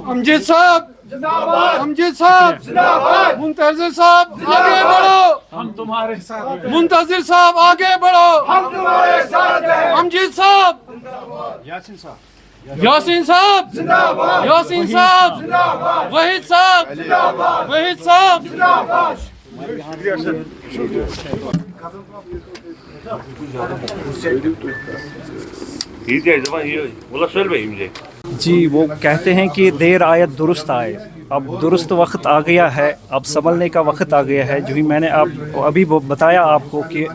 अमजद साहब अमजद साहब मुंतजिर साहब आगे बढ़ो, हम तुम्हारे साथ हैं। मुंतजिर साहब आगे बढ़ो, हम तुम्हारे साथ हैं। अमजद साहब, यासीन साहब यासीन साहब, वहीद साहब, वहीद साहब। जी, वो कहते हैं कि देर आयत दुरुस्त आए। अब दुरुस्त वक्त आ गया है, अब संभलने का वक्त आ गया है। जो ही मैंने अभी वो बताया आपको कि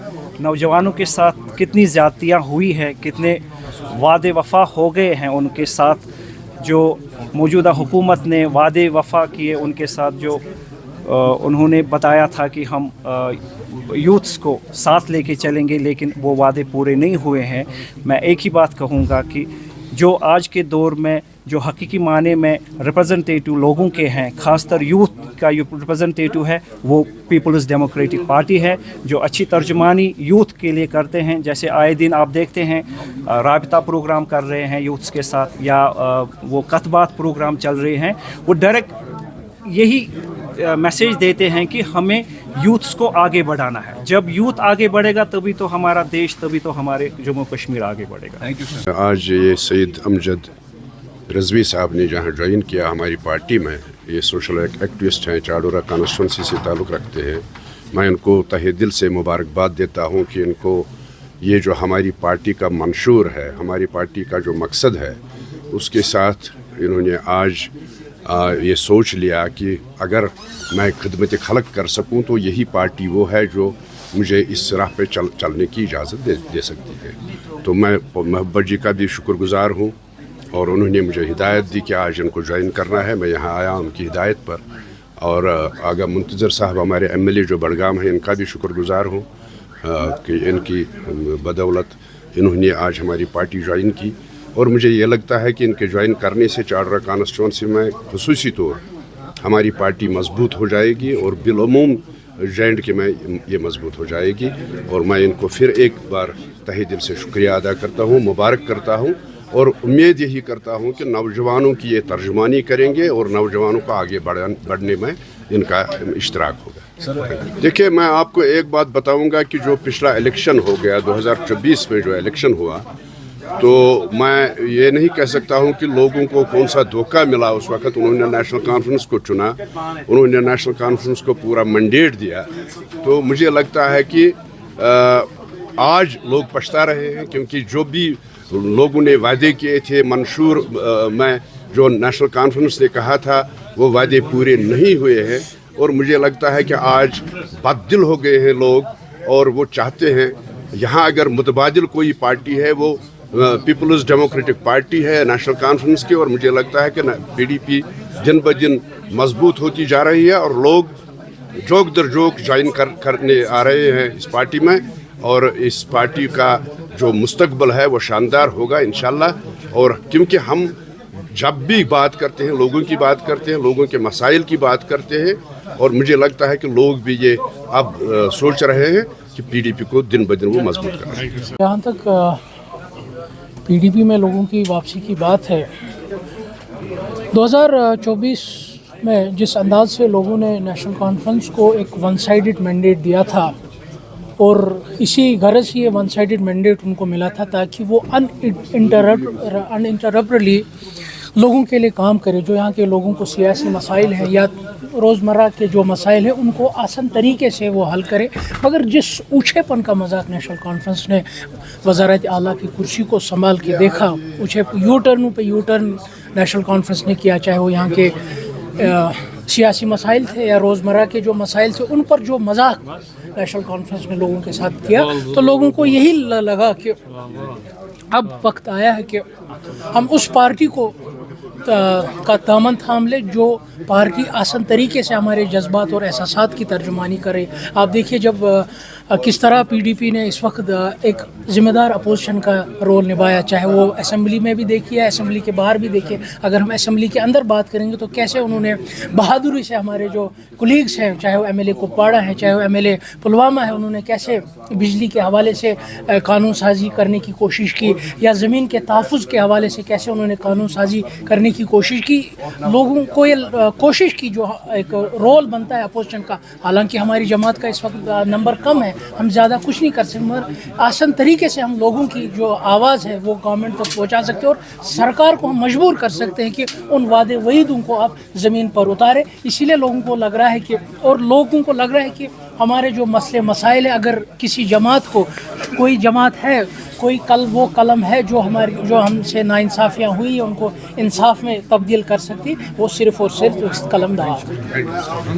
नौजवानों के साथ कितनी ज़्यादतियाँ हुई हैं, कितने वादे वफ़ा हो गए हैं उनके साथ। जो मौजूदा हुकूमत ने वादे वफ़ा किए उनके साथ, जो उन्होंने बताया था कि हम यूथ्स को साथ लेके चलेंगे, लेकिन वो वादे पूरे नहीं हुए हैं। मैं एक ही बात कहूँगा कि जो आज के दौर में जो हकीकी माने में रिप्रेजेंटेटिव लोगों के हैं, ख़ासतर यूथ का जो रिप्रेजेंटेटिव है वो पीपल्स डेमोक्रेटिक पार्टी है, जो अच्छी तर्जुमानी यूथ के लिए करते हैं। जैसे आए दिन आप देखते हैं राबिता प्रोग्राम कर रहे हैं यूथ्स के साथ, या वो कतबात प्रोग्राम चल रहे हैं। वो डायरेक्ट यही मैसेज देते हैं कि हमें यूथ्स को आगे बढ़ाना है। जब यूथ आगे बढ़ेगा तभी तो हमारा देश, तभी तो हमारे जम्मू कश्मीर आगे बढ़ेगा। Thank you sir. आज ये सईद अमजद रज़वी साहब ने जहाँ ज्वाइन किया हमारी पार्टी में, ये सोशल एक्टिविस्ट हैं, चाडोरा कॉन्स्टिट्यूंसी से ताल्लुक़ रखते हैं। मैं इनको तहे दिल से मुबारकबाद देता हूँ कि इनको ये जो हमारी पार्टी का मंशूर है, हमारी पार्टी का जो मकसद है, उसके साथ इन्होंने आज ये सोच लिया कि अगर मैं खिदमत खलक कर सकूं तो यही पार्टी वो है जो मुझे इस राह पे चलने की इजाज़त दे सकती है। तो मैं मोहब्बत जी का भी शुक्रगुज़ार हूँ, और उन्होंने मुझे हिदायत दी कि आज इनको ज्वाइन करना है। मैं यहाँ आया उनकी हिदायत पर, और आगा मुंतज़िर साहब हमारे MLA जो बड़गाम हैं, इनका भी शुक्रगुज़ार हूँ कि इनकी बदौलत इन्होंने आज हमारी पार्टी ज्वाइन की। और मुझे ये लगता है कि इनके ज्वाइन करने से चाडोरा कॉन्स्टिट्यूंसी में खुसूसी तौर हमारी पार्टी मजबूत हो जाएगी, और बिलूम J&K में ये मजबूत हो जाएगी। और मैं इनको फिर एक बार तहे दिल से शुक्रिया अदा करता हूँ, मुबारक करता हूँ, और उम्मीद यही करता हूँ कि नौजवानों की ये तर्जुमानी करेंगे और नौजवानों को आगे बढ़ने में इनका इश्तराक होगा। देखिए, मैं आपको एक बात बताऊँगा कि जो पिछला इलेक्शन हो गया 2024 में जो इलेक्शन हुआ, तो मैं ये नहीं कह सकता हूँ कि लोगों को कौन सा धोखा मिला। उस वक्त उन्होंने नेशनल कॉन्फ्रेंस को चुना, उन्होंने नेशनल कॉन्फ्रेंस को पूरा मैंडेट दिया। तो मुझे लगता है कि आज लोग पछता रहे हैं, क्योंकि जो भी लोगों ने वादे किए थे मंशूर में, जो नेशनल कॉन्फ्रेंस ने कहा था, वो वादे पूरे नहीं हुए हैं। और मुझे लगता है कि आज बददिल हो गए हैं लोग, और वो चाहते हैं यहाँ अगर मुतबादिल कोई पार्टी है वो पीपल्स डेमोक्रेटिक पार्टी है नेशनल कॉन्फ्रेंस की। और मुझे लगता है कि PDP दिन ब दिन मजबूत होती जा रही है, और लोग जोक दर जोक ज्वाइन करने आ रहे हैं इस पार्टी में। और इस पार्टी का जो मुस्तकबल है वो शानदार होगा इंशाल्लाह। और क्योंकि हम जब भी बात करते हैं, लोगों की बात करते हैं, लोगों के मसाइल की बात करते हैं, और मुझे लगता है कि लोग भी ये अब सोच रहे हैं कि PDP को दिन ब दिन वो मजबूत कर रहे हैं। जहाँ तक PDP में लोगों की वापसी की बात है, 2024 में जिस अंदाज से लोगों ने नेशनल कॉन्फ्रेंस को एक वन साइडेड मैंडेट दिया था, और इसी गरज से ये वन साइडेड मैंडेट उनको मिला था ताकि वो अनइंटरप्टली लोगों के लिए काम करे। जो यहाँ के लोगों को सियासी मसाइल हैं या रोज़मर्रा के जो मसाइल हैं उनको आसान तरीके से वो हल करे। मगर जिस ऊँचेपन का मजाक नेशनल कॉन्फ्रेंस ने वज़ारत आला की कुर्सी को संभाल के देखा, ऊँचे यू टर्न नेशनल कॉन्फ्रेंस ने किया, चाहे वो यहाँ के सियासी मसाइल थे या रोज़मर्रा के जो मसाइल थे उन पर जो मजाक नेशनल कॉन्फ्रेंस में लोगों के साथ किया, तो लोगों को यही लगा कि अब वक्त आया है कि हम उस पार्टी को का दामन थाम ले जो पार्टी आसान तरीके से हमारे जज्बात और एहसासात की तर्जुमानी करे। आप देखिए जब किस तरह पीडीपी ने इस वक्त एक ज़िम्मेदार अपोजिशन का रोल निभाया, चाहे वो असेंबली में भी देखिए, असेंबली के बाहर भी देखिए। अगर हम असेंबली के अंदर बात करेंगे तो कैसे उन्होंने बहादुरी से हमारे जो कुलीग्स हैं, चाहे वो एमएलए कुपवाड़ा है, चाहे वो एमएलए पुलवामा है, उन्होंने कैसे बिजली के हवाले से कानून साजी करने की कोशिश की, या ज़मीन के तहफ़्फ़ुज़ के हवाले से कैसे उन्होंने कानून साजी करने की कोशिश की। लोगों को ये कोशिश की जो एक रोल बनता है अपोजिशन का। हालांकि हमारी जमात का इस वक्त नंबर कम है, हम ज़्यादा कुछ नहीं कर सकते, मगर आसान तरीके से हम लोगों की जो आवाज़ है वो गवर्नमेंट तक पहुंचा सकते हैं और सरकार को हम मजबूर कर सकते हैं कि उन वादे वईदों को आप ज़मीन पर उतारें। इसीलिए लोगों को लग रहा है कि, और लोगों को लग रहा है कि हमारे जो मसले मसाइल है, अगर किसी जमात को, कोई जमात है, कोई वो कलम है जो हमसे नाइंसाफ़ियाँ हुई उनको इंसाफ में तब्दील कर सकती, वो सिर्फ़ और सिर्फ कलम दवा।